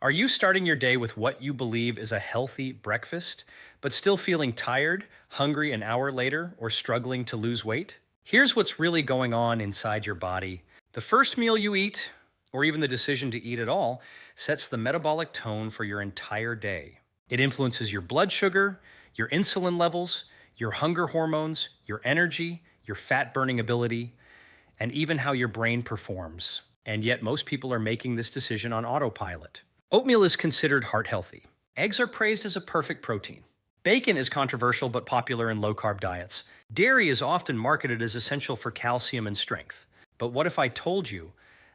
Are you starting your day with what you believe is a healthy breakfast, but still feeling tired, hungry an hour later, or struggling to lose weight? Here's what's really going on inside your body. The first meal you eat, or even the decision to eat at all, sets the metabolic tone for your entire day. It influences your blood sugar, your insulin levels, your hunger hormones, your energy, your fat burning ability, and even how your brain performs. And yet most people are making this decision on autopilot. Oatmeal is considered heart healthy. Eggs are praised as a perfect protein. Bacon is controversial but popular in low-carb diets. Dairy is often marketed as essential for calcium and strength. But what if I told you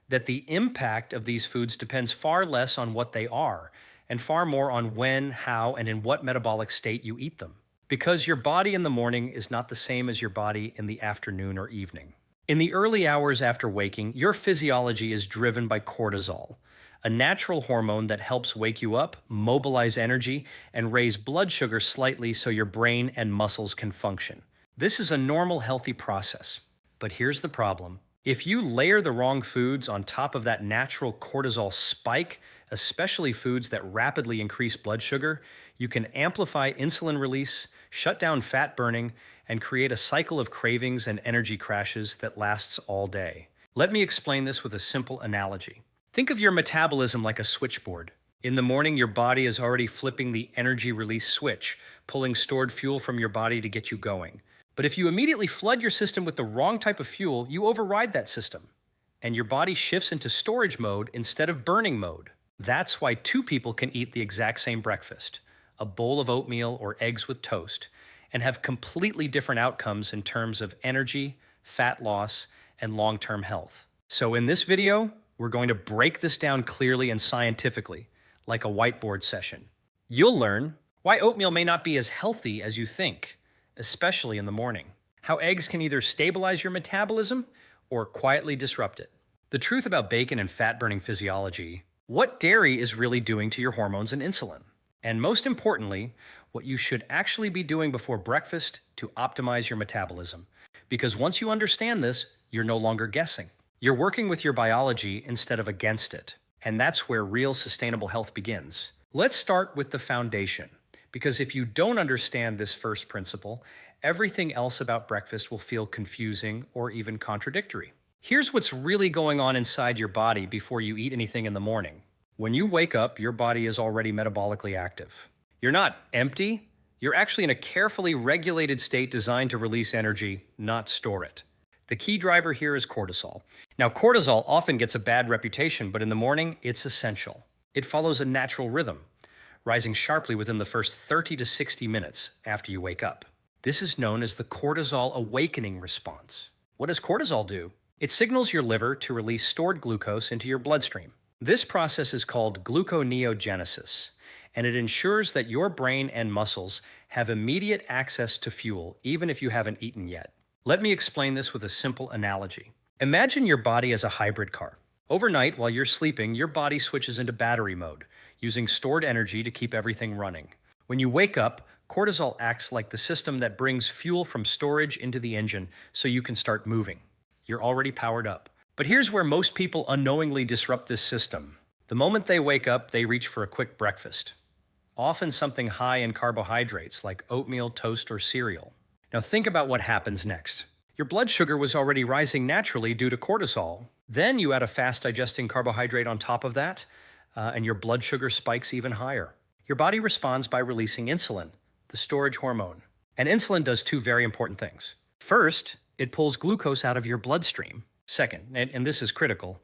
that the impact of these foods depends far less on what they are and far more on when, how, and in what metabolic state you eat them? Because your body in the morning is not the same as your body in the afternoon or evening. In the early hours after waking, your physiology is driven by cortisol, a natural hormone that helps wake you up, mobilize energy, and raise blood sugar slightly so your brain and muscles can function. This is a normal, healthy process. But here's the problem. If you layer the wrong foods on top of that natural cortisol spike, especially foods that rapidly increase blood sugar, you can amplify insulin release, shut down fat burning, and create a cycle of cravings and energy crashes that lasts all day. Let me explain this with a simple analogy. Think of your metabolism like a switchboard. In the morning, your body is already flipping the energy release switch, pulling stored fuel from your body to get you going. But if you immediately flood your system with the wrong type of fuel, you override that system, and your body shifts into storage mode instead of burning mode. That's why two people can eat the exact same breakfast, a bowl of oatmeal or eggs with toast, and have completely different outcomes in terms of energy, fat loss, and long-term health. So in this video, we're going to break this down clearly and scientifically, like a whiteboard session. You'll learn why oatmeal may not be as healthy as you think, especially in the morning. How eggs can either stabilize your metabolism or quietly disrupt it. The truth about bacon and fat-burning physiology, what dairy is really doing to your hormones and insulin. And most importantly, what you should actually be doing before breakfast to optimize your metabolism. Because once you understand this, you're no longer guessing. You're working with your biology instead of against it. And that's where real sustainable health begins. Let's start with the foundation. Because if you don't understand this first principle, everything else about breakfast will feel confusing or even contradictory. Here's what's really going on inside your body before you eat anything in the morning. When you wake up, your body is already metabolically active. You're not empty. You're actually in a carefully regulated state designed to release energy, not store it. The key driver here is cortisol. Now, cortisol often gets a bad reputation, but in the morning, it's essential. It follows a natural rhythm, rising sharply within the first 30 to 60 minutes after you wake up. This is known as the cortisol awakening response. What does cortisol do? It signals your liver to release stored glucose into your bloodstream. This process is called gluconeogenesis, and it ensures that your brain and muscles have immediate access to fuel, even if you haven't eaten yet. Let me explain this with a simple analogy. Imagine your body as a hybrid car. Overnight, while you're sleeping, your body switches into battery mode, using stored energy to keep everything running. When you wake up, cortisol acts like the system that brings fuel from storage into the engine so you can start moving. You're already powered up. But here's where most people unknowingly disrupt this system. The moment they wake up, they reach for a quick breakfast. Often something high in carbohydrates like oatmeal, toast, or cereal. Now think about what happens next. Your blood sugar was already rising naturally due to cortisol. Then you add a fast-digesting carbohydrate on top of that, and your blood sugar spikes even higher. Your body responds by releasing insulin, the storage hormone. And insulin does two very important things. First, it pulls glucose out of your bloodstream. Second, and this is critical,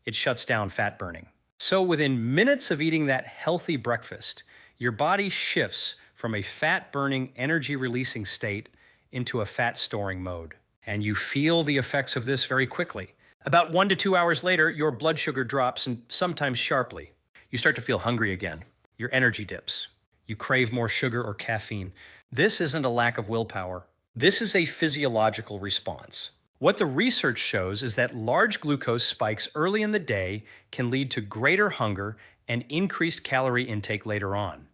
it shuts down fat burning. So within minutes of eating that healthy breakfast, your body shifts from a fat-burning, energy-releasing state into a fat-storing mode. And you feel the effects of this very quickly. About 1 to 2 hours later, your blood sugar drops, and sometimes sharply. You start to feel hungry again. Your energy dips. You crave more sugar or caffeine. This isn't a lack of willpower. This is a physiological response. What the research shows is that large glucose spikes early in the day can lead to greater hunger and increased calorie intake later on,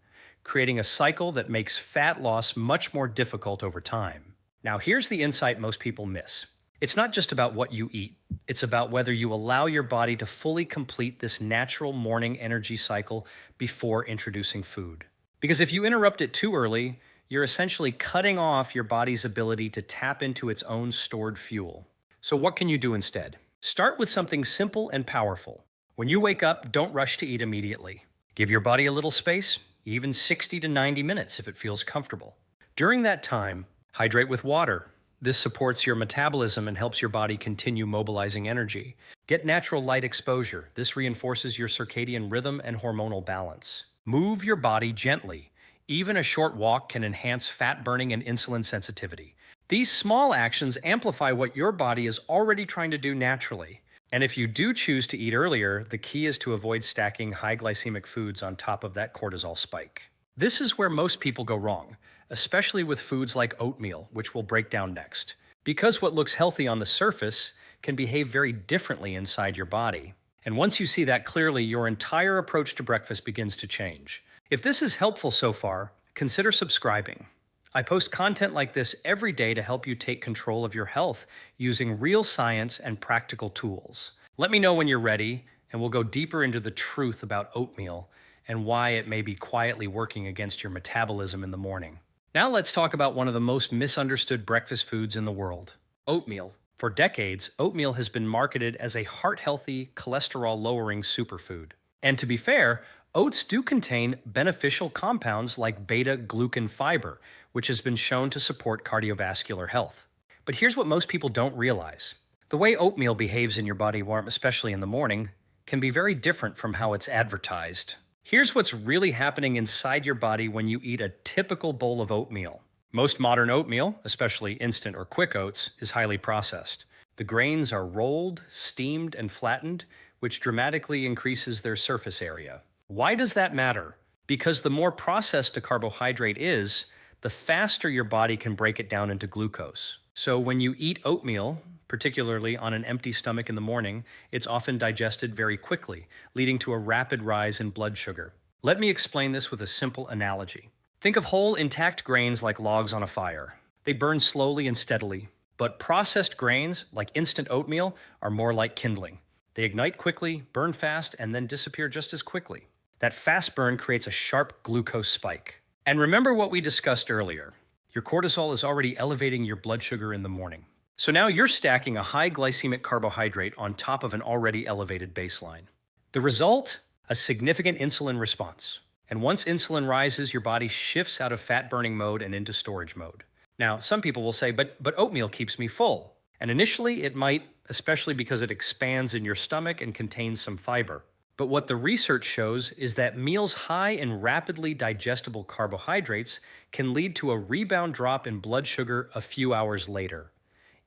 creating a cycle that makes fat loss much more difficult over time. Now, here's the insight most people miss. It's not just about what you eat. It's about whether you allow your body to fully complete this natural morning energy cycle before introducing food. Because if you interrupt it too early, you're essentially cutting off your body's ability to tap into its own stored fuel. So what can you do instead? Start with something simple and powerful. When you wake up, don't rush to eat immediately. Give your body a little space, even 60 to 90 minutes if it feels comfortable. During that time, hydrate with water. This supports your metabolism and helps your body continue mobilizing energy. Get natural light exposure. This reinforces your circadian rhythm and hormonal balance. Move your body gently. Even a short walk can enhance fat burning and insulin sensitivity. These small actions amplify what your body is already trying to do naturally. And if you do choose to eat earlier, the key is to avoid stacking high glycemic foods on top of that cortisol spike. This is where most people go wrong, especially with foods like oatmeal, which we'll break down next. Because what looks healthy on the surface can behave very differently inside your body. And once you see that clearly, your entire approach to breakfast begins to change. If this is helpful so far, consider subscribing. I post content like this every day to help you take control of your health using real science and practical tools. Let me know when you're ready, and we'll go deeper into the truth about oatmeal and why it may be quietly working against your metabolism in the morning. Now let's talk about one of the most misunderstood breakfast foods in the world, oatmeal. For decades, oatmeal has been marketed as a heart-healthy, cholesterol-lowering superfood. And to be fair, oats do contain beneficial compounds like beta-glucan fiber, which has been shown to support cardiovascular health. But here's what most people don't realize. The way oatmeal behaves in your body, especially in the morning, can be very different from how it's advertised. Here's what's really happening inside your body when you eat a typical bowl of oatmeal. Most modern oatmeal, especially instant or quick oats, is highly processed. The grains are rolled, steamed, and flattened, which dramatically increases their surface area. Why does that matter? Because the more processed a carbohydrate is, the faster your body can break it down into glucose. So when you eat oatmeal, particularly on an empty stomach in the morning, it's often digested very quickly, leading to a rapid rise in blood sugar. Let me explain this with a simple analogy. Think of whole, intact grains like logs on a fire. They burn slowly and steadily, but processed grains, like instant oatmeal, are more like kindling. They ignite quickly, burn fast, and then disappear just as quickly. That fast burn creates a sharp glucose spike. And remember what we discussed earlier. Your cortisol is already elevating your blood sugar in the morning. So now you're stacking a high glycemic carbohydrate on top of an already elevated baseline. The result? A significant insulin response. And once insulin rises, your body shifts out of fat-burning mode and into storage mode. Now, some people will say, but oatmeal keeps me full. And initially it might, especially because it expands in your stomach and contains some fiber. But what the research shows is that meals high in rapidly digestible carbohydrates can lead to a rebound drop in blood sugar a few hours later,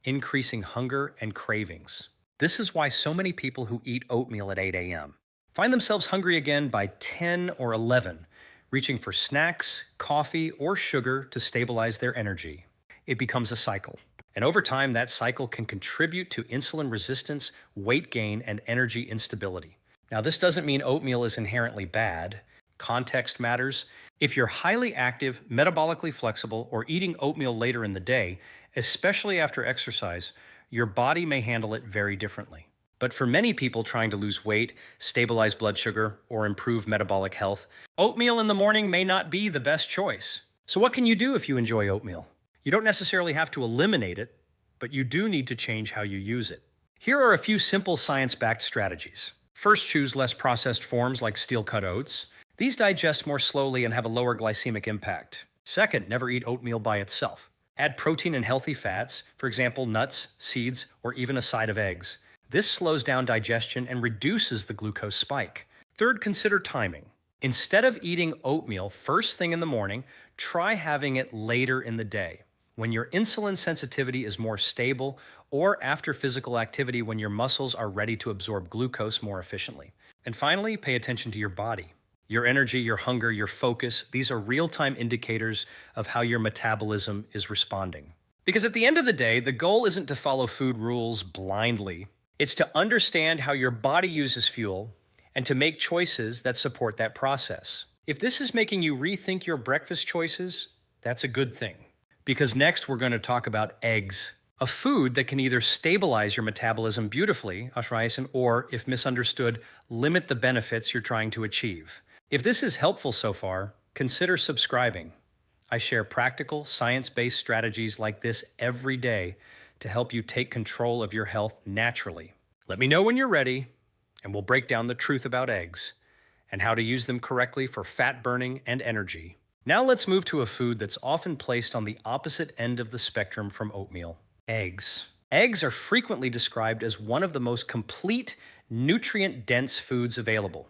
increasing hunger and cravings. This is why so many people who eat oatmeal at 8 a.m. find themselves hungry again by 10 or 11, reaching for snacks, coffee, or sugar to stabilize their energy. It becomes a cycle. And over time, that cycle can contribute to insulin resistance, weight gain, and energy instability. Now, this doesn't mean oatmeal is inherently bad. Context matters. If you're highly active, metabolically flexible, or eating oatmeal later in the day, especially after exercise, your body may handle it very differently. But for many people trying to lose weight, stabilize blood sugar, or improve metabolic health, oatmeal in the morning may not be the best choice. So what can you do if you enjoy oatmeal? You don't necessarily have to eliminate it, but you do need to change how you use it. Here are a few simple science-backed strategies. First, choose less processed forms like steel-cut oats. These digest more slowly and have a lower glycemic impact. Second, never eat oatmeal by itself. Add protein and healthy fats, for example, nuts, seeds, or even a side of eggs. This slows down digestion and reduces the glucose spike. Third, consider timing. Instead of eating oatmeal first thing in the morning, try having it later in the day, when your insulin sensitivity is more stable, or after physical activity when your muscles are ready to absorb glucose more efficiently. And finally, pay attention to your body. Your energy, your hunger, your focus, these are real-time indicators of how your metabolism is responding. Because at the end of the day, the goal isn't to follow food rules blindly. It's to understand how your body uses fuel and to make choices that support that process. If this is making you rethink your breakfast choices, that's a good thing. Because next we're going to talk about eggs, A food that can either stabilize your metabolism beautifully, ashwagandha, or, if misunderstood, limit the benefits you're trying to achieve. If this is helpful so far, consider subscribing. I share practical, science-based strategies like this every day to help you take control of your health naturally. Let me know when you're ready, and we'll break down the truth about eggs and how to use them correctly for fat burning and energy. Now let's move to a food that's often placed on the opposite end of the spectrum from oatmeal: eggs. Eggs are frequently described as one of the most complete, nutrient-dense foods available.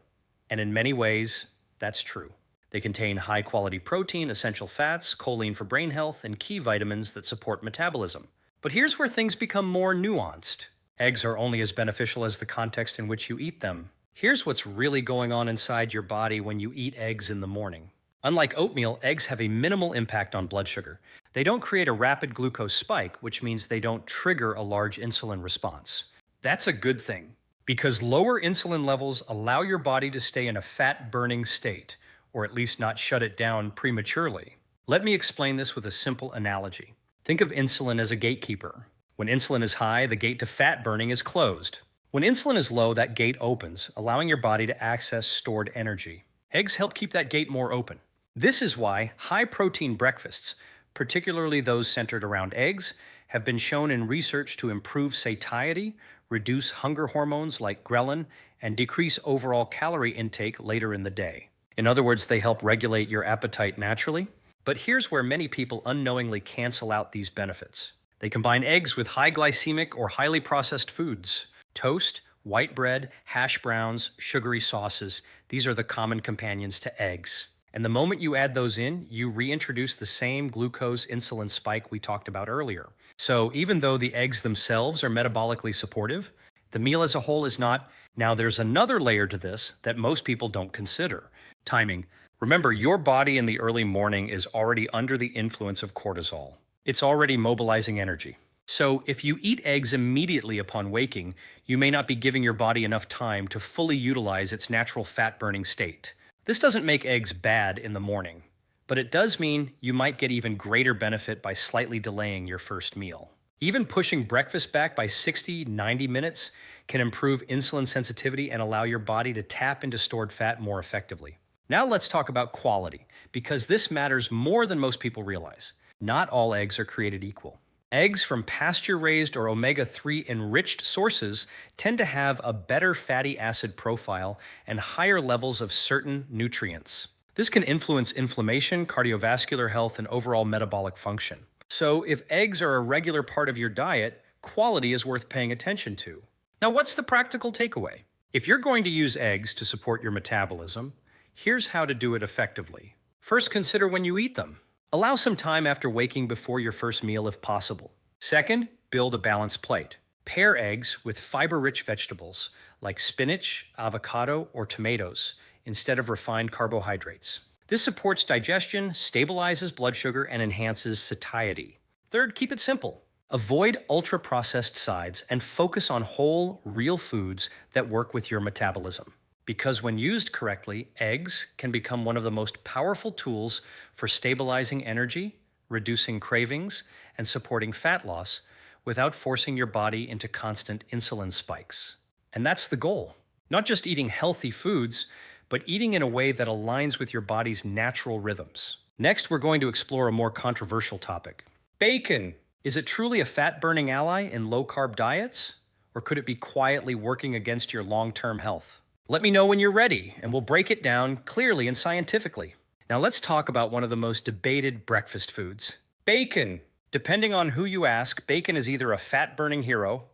And in many ways, that's true. They contain high-quality protein, essential fats, choline for brain health, and key vitamins that support metabolism. But here's where things become more nuanced. Eggs are only as beneficial as the context in which you eat them. Here's what's really going on inside your body when you eat eggs in the morning. Unlike oatmeal, eggs have a minimal impact on blood sugar. They don't create a rapid glucose spike, which means they don't trigger a large insulin response. That's a good thing, because lower insulin levels allow your body to stay in a fat-burning state, or at least not shut it down prematurely. Let me explain this with a simple analogy. Think of insulin as a gatekeeper. When insulin is high, the gate to fat burning is closed. When insulin is low, that gate opens, allowing your body to access stored energy. Eggs help keep that gate more open. This is why high-protein breakfasts, particularly those centered around eggs, have been shown in research to improve satiety, reduce hunger hormones like ghrelin, and decrease overall calorie intake later in the day. In other words, they help regulate your appetite naturally. But here's where many people unknowingly cancel out these benefits. They combine eggs with high glycemic or highly processed foods. Toast, white bread, hash browns, sugary sauces, these are the common companions to eggs. And the moment you add those in, you reintroduce the same glucose insulin spike we talked about earlier. So even though the eggs themselves are metabolically supportive, the meal as a whole is not. Now there's another layer to this that most people don't consider: timing. Remember, your body in the early morning is already under the influence of cortisol. It's already mobilizing energy. So if you eat eggs immediately upon waking, you may not be giving your body enough time to fully utilize its natural fat-burning state. This doesn't make eggs bad in the morning, but it does mean you might get even greater benefit by slightly delaying your first meal. Even pushing breakfast back by 60-90 minutes can improve insulin sensitivity and allow your body to tap into stored fat more effectively. Now let's talk about quality, because this matters more than most people realize. Not all eggs are created equal. Eggs from pasture-raised or omega-3 enriched sources tend to have a better fatty acid profile and higher levels of certain nutrients. This can influence inflammation, cardiovascular health, and overall metabolic function. So if eggs are a regular part of your diet, quality is worth paying attention to. Now, what's the practical takeaway? If you're going to use eggs to support your metabolism, here's how to do it effectively. First, consider when you eat them. Allow some time after waking before your first meal if possible. Second, build a balanced plate. Pair eggs with fiber-rich vegetables like spinach, avocado, or tomatoes instead of refined carbohydrates. This supports digestion, stabilizes blood sugar, and enhances satiety. Third, keep it simple. Avoid ultra-processed sides and focus on whole, real foods that work with your metabolism. Because when used correctly, eggs can become one of the most powerful tools for stabilizing energy, reducing cravings, and supporting fat loss without forcing your body into constant insulin spikes. And that's the goal. Not just eating healthy foods, but eating in a way that aligns with your body's natural rhythms. Next, we're going to explore a more controversial topic. Bacon. Is it truly a fat-burning ally in low-carb diets? Or could it be quietly working against your long-term health? Let me know when you're ready, and we'll break it down clearly and scientifically. Now let's talk about one of the most debated breakfast foods: bacon. Depending on who you ask, bacon is either a fat-burning hero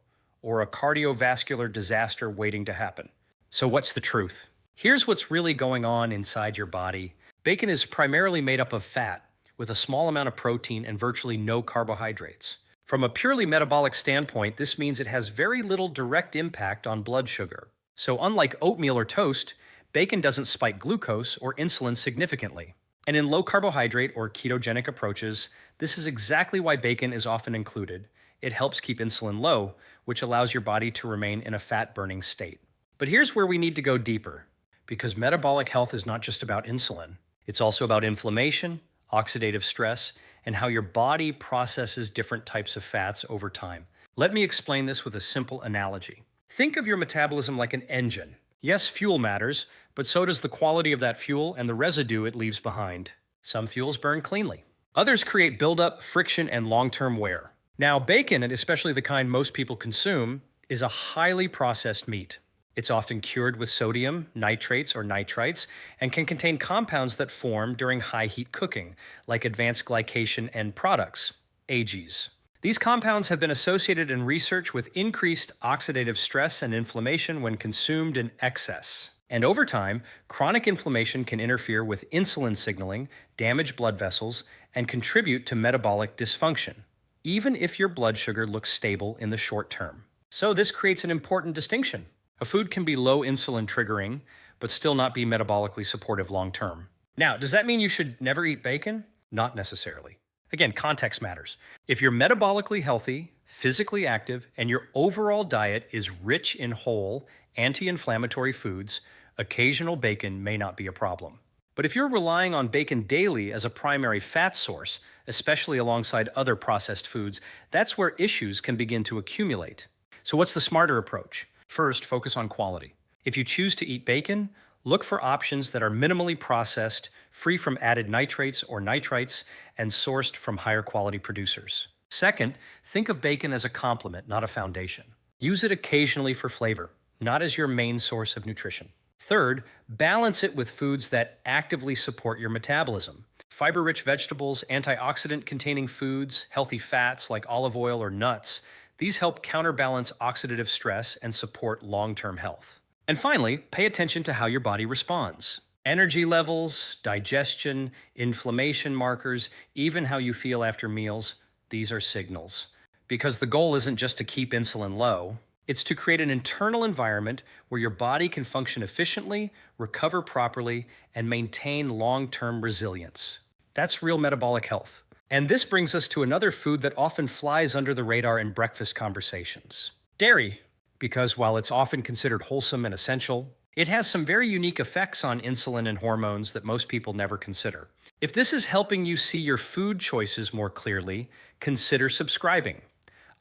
or a cardiovascular disaster waiting to happen. So what's the truth? Here's what's really going on inside your body. Bacon is primarily made up of fat, with a small amount of protein and virtually no carbohydrates. From a purely metabolic standpoint, this means it has very little direct impact on blood sugar. So unlike oatmeal or toast, bacon doesn't spike glucose or insulin significantly. And in low-carbohydrate or ketogenic approaches, this is exactly why bacon is often included. It helps keep insulin low, which allows your body to remain in a fat-burning state. But here's where we need to go deeper, because metabolic health is not just about insulin. It's also about inflammation, oxidative stress, and how your body processes different types of fats over time. Let me explain this with a simple analogy. Think of your metabolism like an engine. Yes, fuel matters, but so does the quality of that fuel and the residue it leaves behind. Some fuels burn cleanly. Others create buildup, friction, and long-term wear. Now, bacon, and especially the kind most people consume, is a highly processed meat. It's often cured with sodium, nitrates, or nitrites, and can contain compounds that form during high heat cooking, like advanced glycation end products, AGEs. These compounds have been associated in research with increased oxidative stress and inflammation when consumed in excess. And over time, chronic inflammation can interfere with insulin signaling, damage blood vessels, and contribute to metabolic dysfunction, even if your blood sugar looks stable in the short term. So this creates an important distinction. A food can be low insulin triggering, but still not be metabolically supportive long term. Now, does that mean you should never eat bacon? Not necessarily. Again, context matters. If you're metabolically healthy, physically active, and your overall diet is rich in whole, anti-inflammatory foods, occasional bacon may not be a problem. But if you're relying on bacon daily as a primary fat source, especially alongside other processed foods, that's where issues can begin to accumulate. So what's the smarter approach? First, focus on quality. If you choose to eat bacon, look for options that are minimally processed, free from added nitrates or nitrites, and sourced from higher quality producers. Second, think of bacon as a complement, not a foundation. Use it occasionally for flavor, not as your main source of nutrition. Third, balance it with foods that actively support your metabolism. Fiber-rich vegetables, antioxidant-containing foods, healthy fats like olive oil or nuts, these help counterbalance oxidative stress and support long-term health. And finally, pay attention to how your body responds. Energy levels, digestion, inflammation markers, even how you feel after meals, these are signals. Because the goal isn't just to keep insulin low, it's to create an internal environment where your body can function efficiently, recover properly, and maintain long-term resilience. That's real metabolic health. And this brings us to another food that often flies under the radar in breakfast conversations: dairy. Because while it's often considered wholesome and essential, it has some very unique effects on insulin and hormones that most people never consider. If this is helping you see your food choices more clearly, consider subscribing.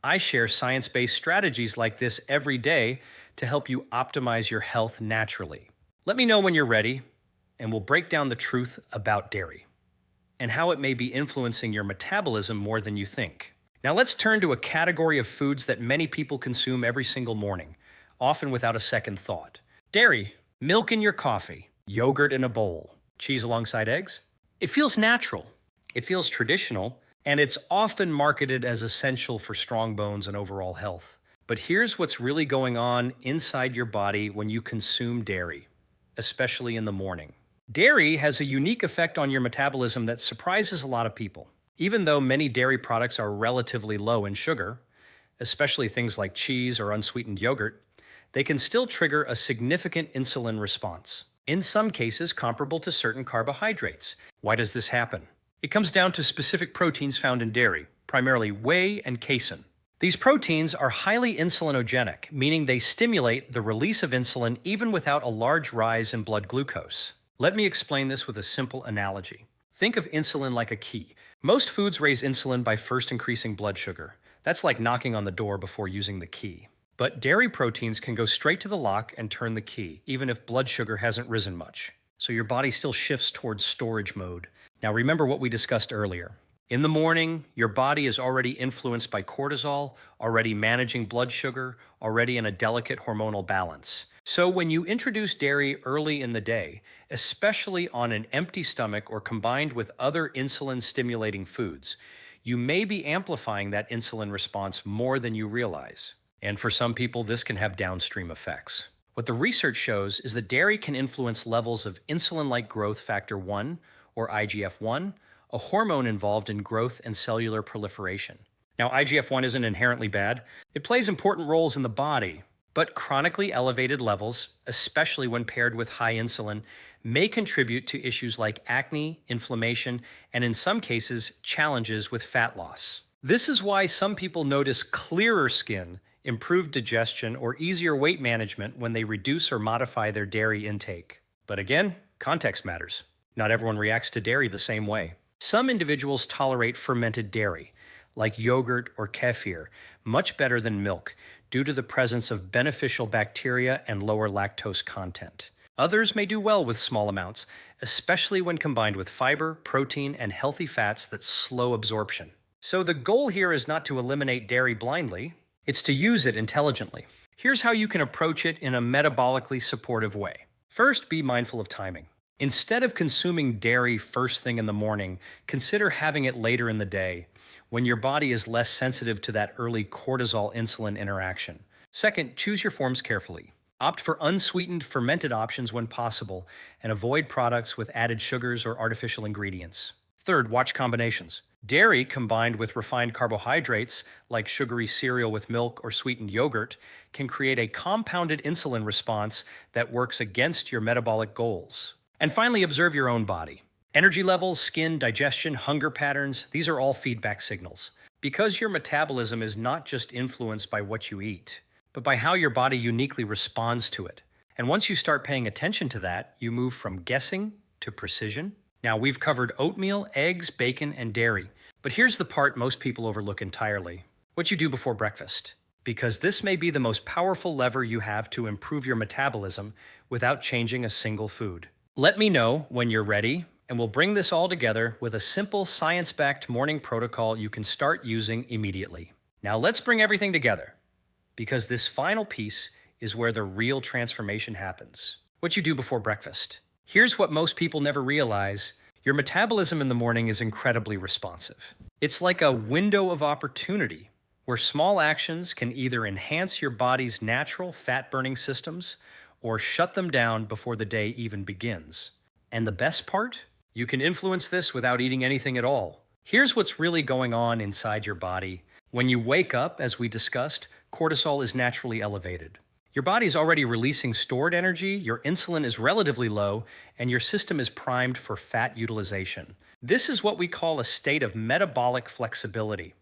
I share science-based strategies like this every day to help you optimize your health naturally. Let me know when you're ready, and we'll break down the truth about dairy and how it may be influencing your metabolism more than you think. Now let's turn to a category of foods that many people consume every single morning, often without a second thought. Dairy, milk in your coffee, yogurt in a bowl, cheese alongside eggs. It feels natural, it feels traditional, and it's often marketed as essential for strong bones and overall health. But here's what's really going on inside your body when you consume dairy, especially in the morning. Dairy has a unique effect on your metabolism that surprises a lot of people. Even though many dairy products are relatively low in sugar, especially things like cheese or unsweetened yogurt, they can still trigger a significant insulin response, in some cases comparable to certain carbohydrates. Why does this happen? It comes down to specific proteins found in dairy, primarily whey and casein. These proteins are highly insulinogenic, meaning they stimulate the release of insulin even without a large rise in blood glucose. Let me explain this with a simple analogy. Think of insulin like a key. Most foods raise insulin by first increasing blood sugar. That's like knocking on the door before using the key. But dairy proteins can go straight to the lock and turn the key, even if blood sugar hasn't risen much. So your body still shifts towards storage mode. Now remember what we discussed earlier. In the morning, your body is already influenced by cortisol, already managing blood sugar, already in a delicate hormonal balance. So when you introduce dairy early in the day, especially on an empty stomach or combined with other insulin-stimulating foods, you may be amplifying that insulin response more than you realize. And for some people, this can have downstream effects. What the research shows is that dairy can influence levels of insulin-like growth factor 1, or IGF-1, a hormone involved in growth and cellular proliferation. Now, IGF-1 isn't inherently bad. It plays important roles in the body, but chronically elevated levels, especially when paired with high insulin, may contribute to issues like acne, inflammation, and in some cases, challenges with fat loss. This is why some people notice clearer skin, improved digestion, or easier weight management when they reduce or modify their dairy intake. But again, context matters. Not everyone reacts to dairy the same way. Some individuals tolerate fermented dairy, like yogurt or kefir, much better than milk due to the presence of beneficial bacteria and lower lactose content. Others may do well with small amounts, especially when combined with fiber, protein, and healthy fats that slow absorption. So the goal here is not to eliminate dairy blindly, it's to use it intelligently. Here's how you can approach it in a metabolically supportive way. First, be mindful of timing. Instead of consuming dairy first thing in the morning, consider having it later in the day, when your body is less sensitive to that early cortisol-insulin interaction. Second, choose your forms carefully. Opt for unsweetened, fermented options when possible, and avoid products with added sugars or artificial ingredients. Third, watch combinations. Dairy combined with refined carbohydrates, like sugary cereal with milk or sweetened yogurt, can create a compounded insulin response that works against your metabolic goals. And finally, observe your own body. Energy levels, skin, digestion, hunger patterns, these are all feedback signals. Because your metabolism is not just influenced by what you eat, but by how your body uniquely responds to it. And once you start paying attention to that, you move from guessing to precision. Now, we've covered oatmeal, eggs, bacon, and dairy. But here's the part most people overlook entirely: what you do before breakfast. Because this may be the most powerful lever you have to improve your metabolism without changing a single food. Let me know when you're ready, and we'll bring this all together with a simple science-backed morning protocol you can start using immediately. Now let's bring everything together, because this final piece is where the real transformation happens. What you do before breakfast. Here's what most people never realize. Your metabolism in the morning is incredibly responsive. It's like a window of opportunity where small actions can either enhance your body's natural fat-burning systems or shut them down before the day even begins. And the best part? You can influence this without eating anything at all. Here's what's really going on inside your body. When you wake up, as we discussed, cortisol is naturally elevated. Your body's already releasing stored energy, your insulin is relatively low, and your system is primed for fat utilization. This is what we call a state of metabolic flexibility,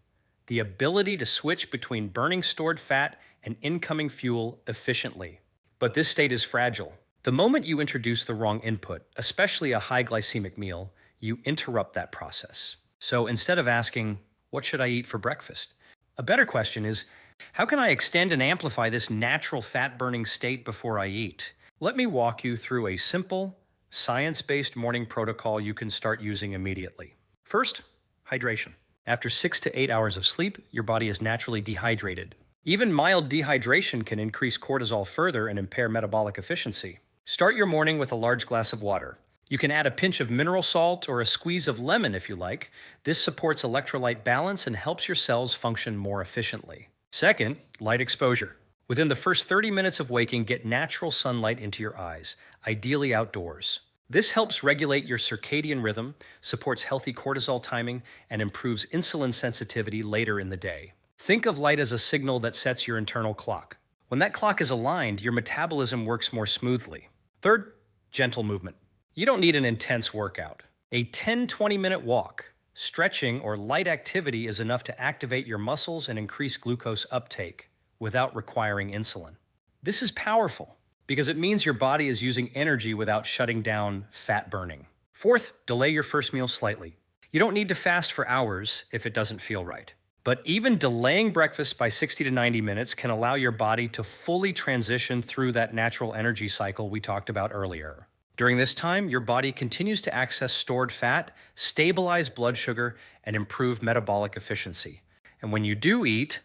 the ability to switch between burning stored fat and incoming fuel efficiently. But this state is fragile. The moment you introduce the wrong input, especially a high glycemic meal, you interrupt that process. So instead of asking, "What should I eat for breakfast?" a better question is, how can I extend and amplify this natural fat-burning state before I eat? Let me walk you through a simple, science-based morning protocol you can start using immediately. First, hydration. After 6 to 8 hours of sleep, your body is naturally dehydrated. Even mild dehydration can increase cortisol further and impair metabolic efficiency. Start your morning with a large glass of water. You can add a pinch of mineral salt or a squeeze of lemon if you like. This supports electrolyte balance and helps your cells function more efficiently. Second, light exposure. Within the first 30 minutes of waking, get natural sunlight into your eyes, ideally outdoors. This helps regulate your circadian rhythm, supports healthy cortisol timing, and improves insulin sensitivity later in the day. Think of light as a signal that sets your internal clock. When that clock is aligned, your metabolism works more smoothly. Third, gentle movement. You don't need an intense workout. A 10-20-minute walk, stretching, or light activity is enough to activate your muscles and increase glucose uptake without requiring insulin. This is powerful because it means your body is using energy without shutting down fat burning. Fourth, delay your first meal slightly. You don't need to fast for hours if it doesn't feel right. But even delaying breakfast by 60 to 90 minutes can allow your body to fully transition through that natural energy cycle we talked about earlier. During this time, your body continues to access stored fat, stabilize blood sugar, and improve metabolic efficiency. And when you do eat,